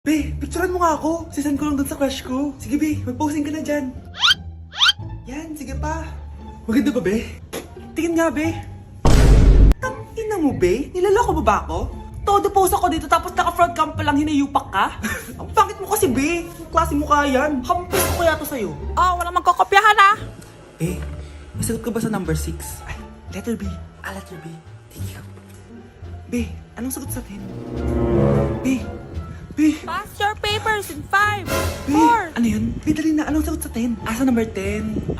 Be, picturean mo nga ako. Sisend ko lang dun sa crush ko. Sige, be, mag-posing ka na dyan. Yan, sige pa. Maganda ba, be? Tingin nga, be. Tangina mo, be? Nilaloko mo ba ako? Todo post ako dito tapos naka-front cam pa lang hinayupak ka? Ang pangit mo kasi, be. Ang klase mo kaya yan. Hampis ko kaya to sa'yo. Walang magkokopyahan ah. Be, may sagot ka ba sa number 6? Ay, letter B. Letter B. Thank you. Be, anong sagot sa 10? Be, Pass your papers in 5, Be, 4. ano yun? Be, dali na. Anong sagot sa 10? Sa number 10?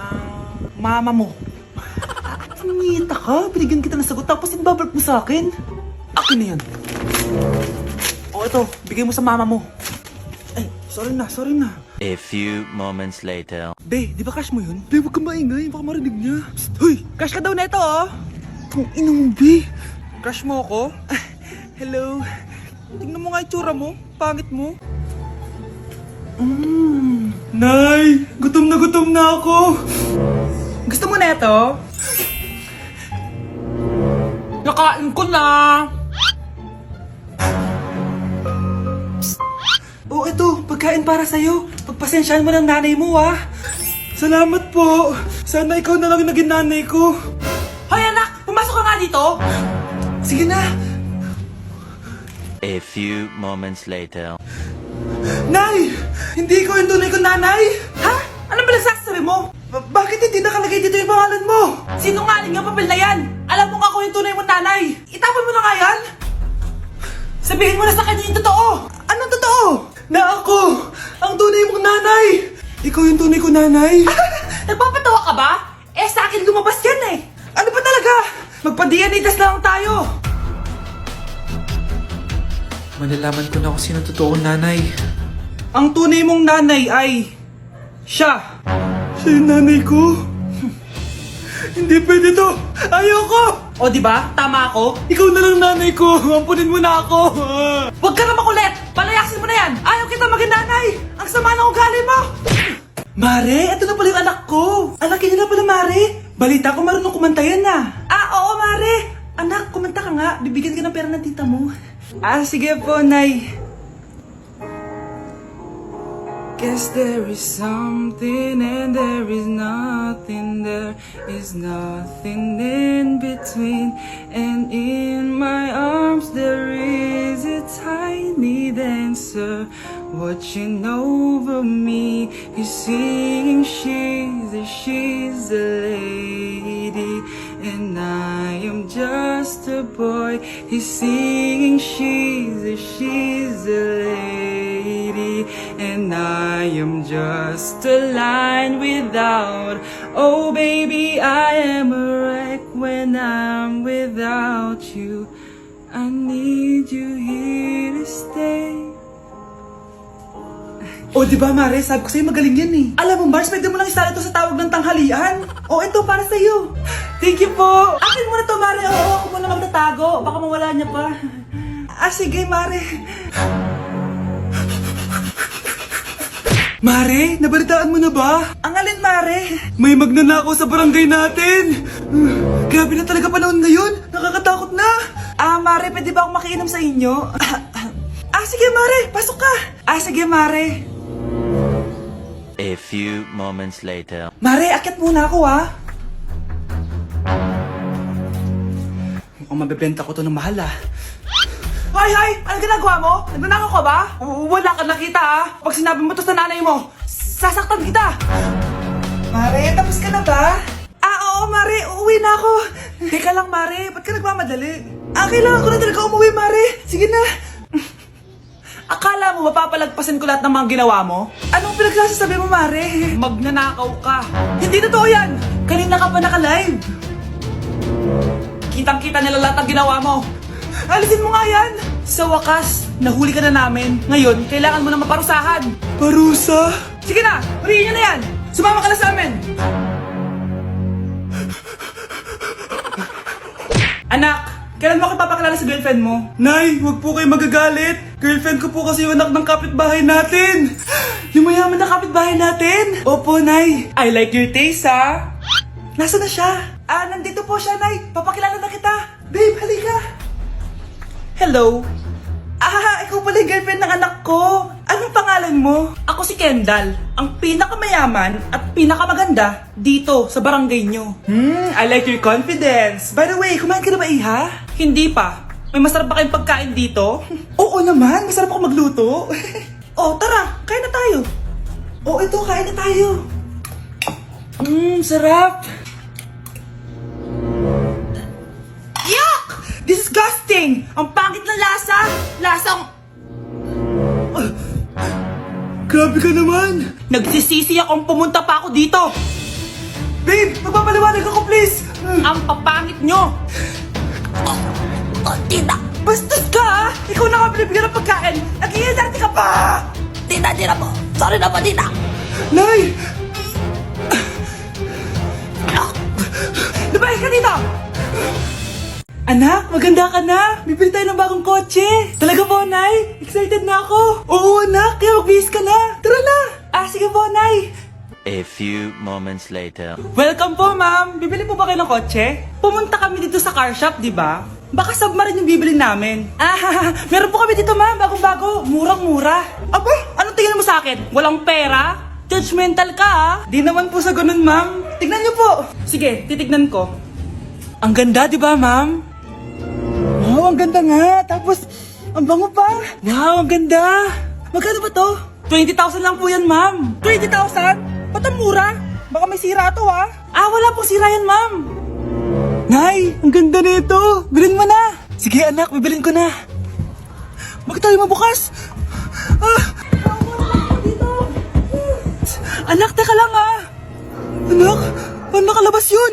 Mama mo. Nangita ka. Binigyan kita ng sagot tapos inbabark mo sa akin. Akin na yan. O, ito. Bigay mo sa mama mo. Ay, sorry na. A few moments later. Be, di ba crush mo yun? Be, huwag ka maingay. Baka marinig niya. Psst, hoy! Crush ka daw na ito, oh. Kung ina mo, Be. Crush mo ako? Hello. Tingnan mo nga itsura mo. Pangit mo. Nay! Gutom na ako! Gusto mo na ito? Nakain ko na. Oh, ito. Pagkain para sa'yo. Pagpasensyahan mo ng nanay mo, ah. Salamat po. Sana ikaw na lang naging nanay ko. Hoy anak, pumasok ka nga dito. Sige na. A few moments later. Nay! Hindi ko yung tunay kong nanay! Ha? Ano ba nagsasabi mo? Bakit hindi nakalagay dito yung pangalan mo? Sinungaling ang papel na yan. Alam mo nga ako yung tunay mong nanay. Itapon mo na nga yan. Sabihin mo na sa kanya yung totoo. Anong totoo? Na ako! Ang tunay mong nanay! Ikaw yung tunay kong nanay? Nagpapatawa ka ba? Sa akin lumabas yan eh. Ano ba talaga? Magpa-DNA test na lang tayo. Malalaman ko na kung sino totoong nanay. Ang tunay mong nanay ay... siya! Siya yung nanay ko? Hindi pwede to! Ayoko! O di ba? Tama ako. Ikaw na lang nanay ko! Ampunin mo na ako! Huwag ka na makulit. Palayasin mo na yan. Ayaw kita maging nanay. Ang sama ng ugali mo. Mare, ito na pala yung anak ko! Anak niya na pala, Mare! Balita ko marunong kumanta yan ah! Oo, Mare. Anak, kumanta ka nga. Bibigyan ka ng pera ng tita mo. Sige po, Nay. Guess there is something and there is nothing. There is nothing in between. And in my arms there is a tiny dancer watching over me. He's singing, she's a lady. And I am just a boy. He's singing, she's a lady. And I am just a line without. Oh baby, I am a wreck when I'm without you. I need you here to stay. O, di ba, Mare? Sabi ko sa'yo magaling yan eh. Alam mo, Mars, pwede mo lang isala ito sa tawag ng tanghalian. O, ito, para sa'yo. Thank you po. Akin mo na to, Mare. Oo, ako muna magtatago. Baka mawala niya pa. Sige, Mare. Mare, nabalitaan mo na ba? Ang alin, Mare? May magnanakaw sa barangay natin. Grabe na talaga panahon ngayon. Nakakatakot na. Mare, pwede ba akong makiinom sa inyo? Sige, Mare. Pasok ka. Sige, Mare. A few moments later. Mare, akyat muna ako, ha? Mukhang mabebenta ko to ng mahal, ah. Hoy! Ano ginagawa mo? Nagnanakaw ka ba? Wala ka nakita ah. Pag sinabi mo to sa nanay mo, sasaktan kita. Mare, tapos ka na ba? Oo, Mare. Uuwi na ako. Teka lang, Mare. Ba't ka nagmamadali? Kailangan ko na talaga umuwi, Mare. Sige na. Akala mo mapapalagpasin ko lahat ng mga ginawa mo? Anong pinagsasabi mo, Mare? Magnanakaw ka. Hindi totoo yan. Kanina ka pa naka-live. Kitang-kita nila lahat ng ginawa mo. Alisin mo nga yan. Sa wakas, nahuli ka na namin. Ngayon, kailangan mo na maparusahan. Parusa? Sige na, huliin niyo na yan. Sumama ka na sa amin. Anak, kailan mo ako ipapakilala sa girlfriend mo? Nay, wag po kayo magagalit. Girlfriend ko po kasi yung anak ng kapitbahay natin. Yung mayaman na kapitbahay natin. Opo, Nay. I like your taste, ha? Nasaan na siya? Nandito po siya, Nay. Papakilala na kita. Babe, halika. Hello. Ikaw pala yung girlfriend ng anak ko. Anong pangalan mo? Ako si Kendall, ang pinakamayaman at pinakamaganda dito sa barangay nyo. I like your confidence. By the way, kumain ka na ba, Iha? Hindi pa. May masarap ba kayong pagkain dito? Oo naman, masarap ako magluto. Oh, tara, kain na tayo. Oo, ito, kain na tayo. Sarap. Yuck! Disgusting! Ang pangit na lasa! Lasang... Grabe ka naman. Nagsisisi akong pumunta pa ako dito! Babe, magpapaliwanag ako, please. Ang papangit nyo! Tita! Bastos ka ha! Ikaw na nga binibigyan ng pagkain! Nag-iinarte ka pa! Tita, tita po! Sorry na po, tita! Nay! Lumayas ka dito! Anak, maganda ka na. Bibili tayo ng bagong kotse. Talaga po, Nay? Excited na ako. Oo, anak. Kaya magbihis ka na. Tara na. Sige po, Nay. A few moments later. Welcome po, ma'am! Bibili po ba kayo ng kotse? Pumunta kami dito sa car shop, di ba? Baka submarine yung bibili namin. Meron po kami dito, ma'am. Bagong-bago. Murang-mura. Aba, anong tingin mo sa akin? Walang pera? Judgmental ka, ha? Di naman po sa ganun, ma'am. Tignan niyo po. Sige, titignan ko. Ang ganda, di ba, ma'am? Wow, ang ganda nga. Tapos, ang bango pa. Wow, ang ganda. Magkano ba to? 20,000 lang po yan, ma'am. 20,000? Ba't ang mura? Baka may sira to, ah. Wala pong sira yan, ma'am. Nay, ang ganda nito. Bilhin mo na. Sige, anak, bibilin ko na. Bakit tayo mabukas? Anak, teka lang, Anak, paano nakalabas yun?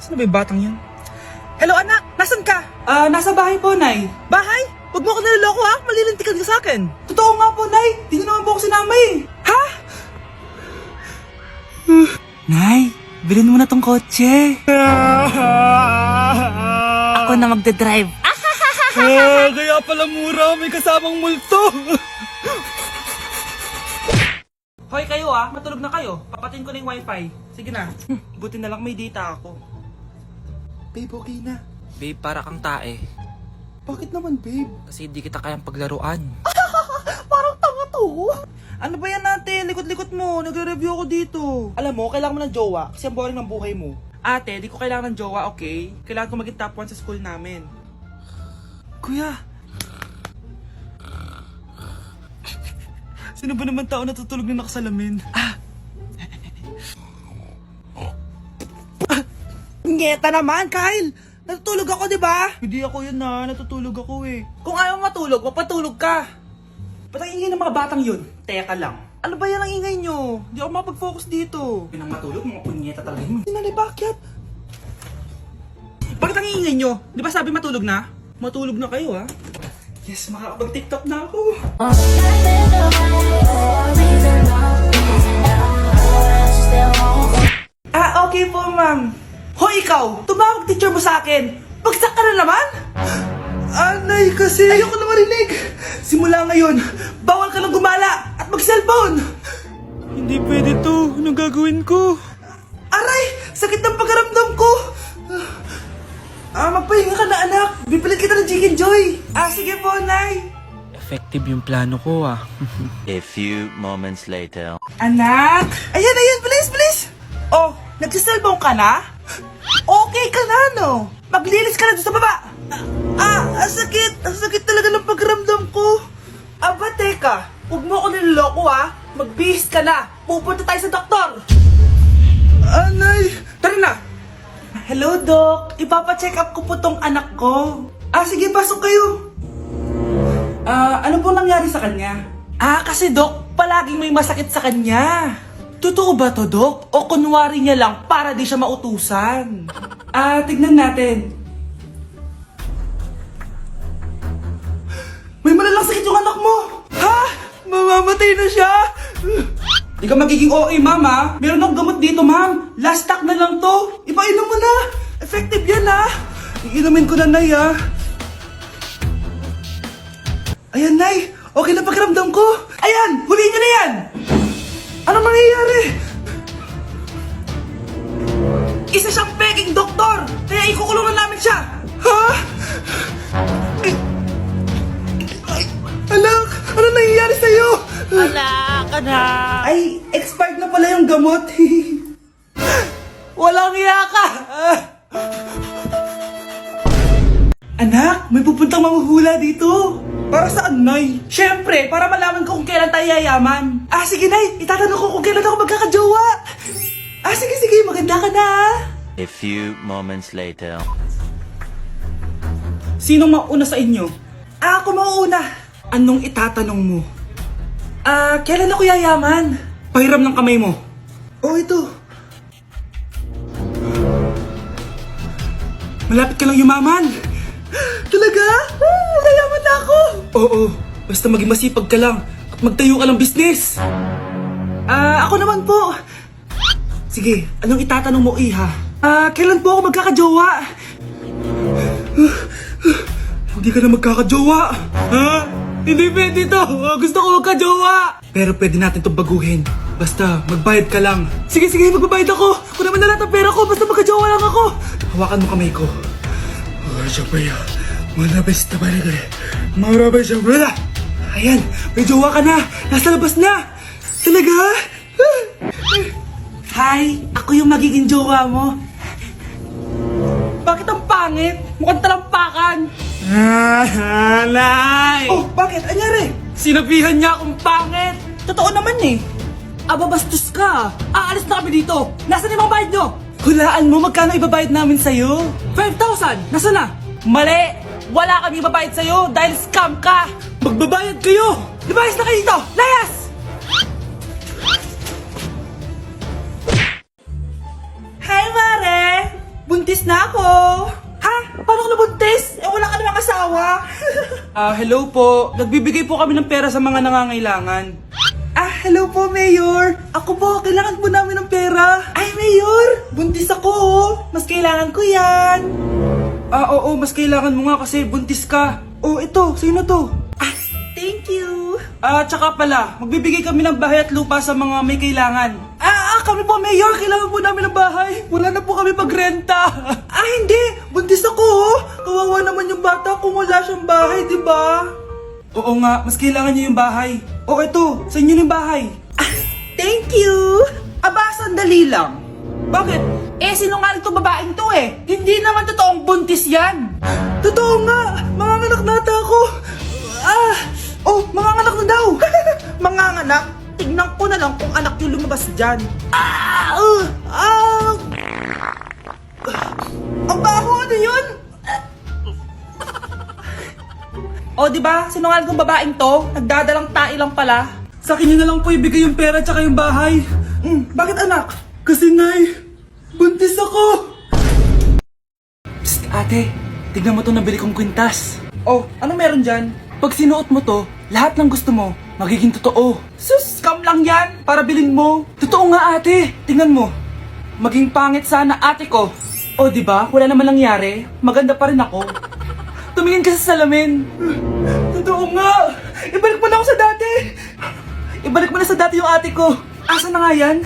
Saan ba yung batang yun? Hello, anak. Nasaan ka? Nasa bahay po, Nay. Bahay? Huwag mo ako niloloko, ha? Malilintikan ka sa akin. Totoo nga po, Nay. Di niyo naman po ako sinama eh. Ha? Nay, bilhin mo na tong kotse. Ako na magdadrive. Kaya pala mura, may kasamang multo. Hoy kayo matulog na kayo. Papatin ko na yung wifi. Sige na. Buti na lang may data ako. Babe, okay na. Babe, para kang tae. Bakit naman, babe? Kasi hindi kita kayang paglaruan. Parang tanga to. Ano ba yan natin? Likot-likot mo. Nagre-review ako dito. Alam mo, kailangan mo ng jowa kasi ang boring ng buhay mo. Ate, di ko kailangan ng jowa, okay? Kailangan ko maging top 1 sa school namin. Kuya. Sino ba naman tao natutulog na nakasalamin? Ngeta naman, Kyle! Natutulog ako, di ba? Hindi ako yun na, natutulog ako eh. Kung ayaw matulog, mapatulog ka. Ba't ang ingay ng mga batang yun? Teka lang. Ano ba yan ang ingay nyo? Di ako makapag-focus dito. Yun ang matulog, mga punyeta talaga yun. Sinali, bakit? Bakit ang ingay nyo? Di ba sabi matulog na? Matulog na kayo, ha? Yes, makakapag-tiktok na ako. Okay po, ma'am. Hoy, ikaw! Tumawag teacher mo sa akin! Bagsak ka na naman? Anay, kasi ayoko na marinig. Simula ngayon, Bawal ka nang gumala at mag-cellphone! hindi pwede to. Anong gagawin ko? Aray! Sakit ng pagkaramdam ko! Magpahinga ka na, anak. Bipilit kita ng Chicken Joy. Sige po, Nay. Effective yung plano ko A few moments later. Anak! Ayan, please! Oh, nagsiselfone ka na? Okay ka na, no? Maglinis ka na doon sa baba. Ang sakit. Ang sakit talaga ng pagkaramdam ko. Aba, teka. Huwag mo ako niloloko, Magbihis ka na. Pupunta tayo sa doktor. Anay! Tara na! Hello, Doc. Ipapa-check up ko po tong anak ko. Sige, pasok kayo. Ano po nangyari sa kanya? Kasi, Doc, palaging may masakit sa kanya. Totoo ba to, Doc? O kunwari niya lang para di siya mautusan? Tignan natin. May malalang sakit yung anak mo. Ha? Mamamatay na siya! Di ka magiging okay, mama. Meron akong gamot dito, ma'am. Last stock na lang to. Ipainom mo na! Effective yan, ha! Iinumin ko na, Nay, ha? Ayan, Nay! Okay na pakiramdam ko! Ayan! Huliin niyo na yan! Ano mangyayari? Isa siyang peking doktor! Kaya ikukulungan namin siya! Ha? Ano nangyayari sa'yo? Anak, anak! Ay, expired na pala yung gamot. Walang iya ka! Anak, may pupuntang manghuhula dito. Para saan, Nay? Siyempre, para malaman ko kung kailan tayo yayaman. Ah, sige, Nay. Itatanong ko kung kailan ako magkakajowa. Ah, sige, sige. Maganda ka na. A few moments later. Sinong mauna sa inyo? Ah, ako mauna. Anong itatanong mo? Ah, kailan ako yayaman? Pahiram ng kamay mo. Oh, ito. Malapit ka lang yumaman. Talaga? Yayaman na ako. Oo, basta maging masipag ka lang at magtayo ka ng business. Ah, ako naman po. Sige, anong itatanong mo, Iha? Ah, kailan po ako magkakajowa? Hindi ka na magkakajowa. Ha? Hindi pwede to. Gusto ko magkajowa. Pero pwede natin itong baguhin. Basta, magbayad ka lang. Sige, sige, magbabayad ako. Kung naman na lahat ang pera ko, basta magkajowa lang ako. Hawakan mo kamay ko. Ayan, may jowa ka na. Nasa labas na. Talaga? Hi, ako yung magiging jowa mo. Bakit ang pangit? Mukhang talampakan. Nay! Oh, bakit? Anyari? Sinabihan niya akong pangit. Totoo naman eh. Aba, bastos ka. Aalis na kami dito. Nasaan yung mga bayad nyo? Hulaan mo, magkano ibabayad namin sa'yo? 5,000! Nasaan na? Mali! Wala kami ibabayad sa'yo dahil scam ka! Magbabayad kayo! Lumayas na kayo dito! Layas! Hi, Mare! Buntis na ako! Ha? Paano ka nabuntis? Eh, wala ka namang asawa! Hello po. Nagbibigay po kami ng pera sa mga nangangailangan. Hello po, Mayor! Ako po, kailangan po namin ng pera! Ay, Mayor! Buntis ako, oh! Mas kailangan ko yan! Oo, mas kailangan mo nga kasi buntis ka. Oh, ito, sino to? Thank you! Tsaka pala, magbibigay kami ng bahay at lupa sa mga may kailangan. Kami po, Mayor! Kailangan po namin ng bahay! Wala na po kami pagrenta! Hindi! Buntis ako, oh! Kawawa naman yung bata kung wala siyang bahay, di ba? Oo nga, mas kailangan niyo yung bahay. O ito, sa inyo yung bahay. Thank you! Aba, sandali lang. Bakit? Sinungaling tong babaeng to eh. Hindi naman totoong buntis yan. Totoo nga! Manganganak nata ako. Manganganak na daw. Manganganak? Tignan ko na lang kung anak yung lumabas dyan. Ang baho, ano yun? O, di ba? Sinungaling kong babaeng to, nagdadalang tae lang pala. Sa akin na lang po ibigay yung pera tsaka yung bahay. Bakit anak? Kasi Nay, buntis ako. Psst, ate, tignan mo to nabili kong kwintas. Oh, anong meron dyan? Pag sinuot mo to, lahat ng gusto mo, magiging totoo. Sus, scam lang yan, para bilhin mo. Totoo nga ate, tingnan mo. Maging pangit sana ate ko. O, di ba? Wala naman nangyari. Maganda pa rin ako. Tumingin ka sa salamin. Totoo nga. Ibalik mo na ako sa dati. Ibalik mo na sa dati yung ate ko. Asa na nga yan?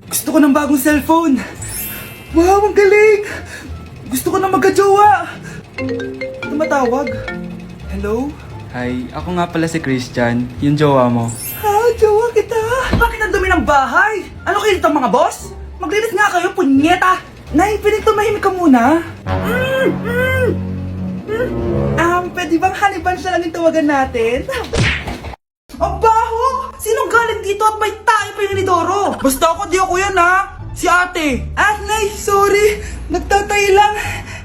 Gusto ko ng bagong cellphone. Wow, ang galing. Gusto ko na magka-jowa. Tumatawag. Hello? Hi, ako nga pala si Christian, yung jowa mo. Jowa kita. Bakit ang dumi ng bahay? Ano kayo dito mga boss? Maglinis nga kayo, punyeta. Nay, pwede tumahimik ka muna. Pwede bang haniban siya lang yung tawagan natin? Ang baho! Sinong galing dito at may tayo pa yung inidoro? Basta ako, di ako yan ha! Si ate! Nay, sorry! Nagtatay lang!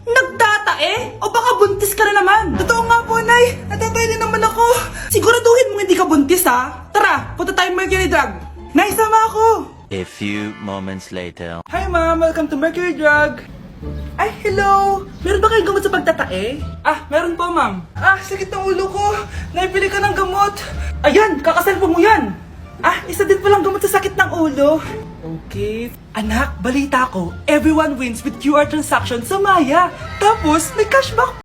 Nagtatae? O baka buntis ka na naman? Totoo nga po, Nay! Natatay din naman ako! Siguraduhin mo hindi ka buntis ha! Tara, punta tayo Mercury Drug! Nay, sama ako! A few moments later. Hi ma'am! Welcome to Mercury Drug! Ay, hello! Meron ba kayong gamot sa pagtatae? Meron po, ma'am. Sakit ng ulo ko. Naibili ka ng gamot. Ayan, kakaselfon mo yan. Isa din palang gamot sa sakit ng ulo. Okay. Anak, balita ko, everyone wins with QR transaction sa Maya. Tapos, may cashback